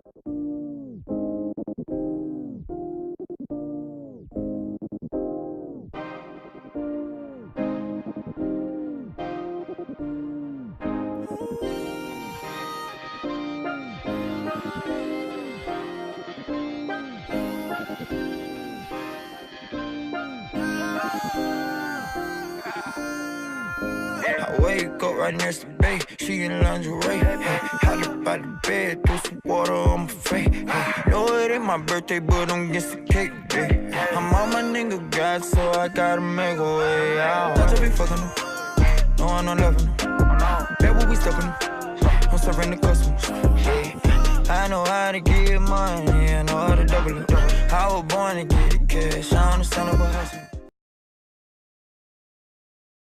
I wake up right next to Bay, she in lingerie. Hot up out the bed, threw some water on my face. Know it ain't my birthday, but I'm getting some cake, babe. I'm on my nigga God, so I gotta make a way out. Touch be fucking them, no I'm not loving them. Bet what we stuck in them, I'm serving the customers. I know how to get money, I know how to double it. I was born to get cash, I understand about hustle.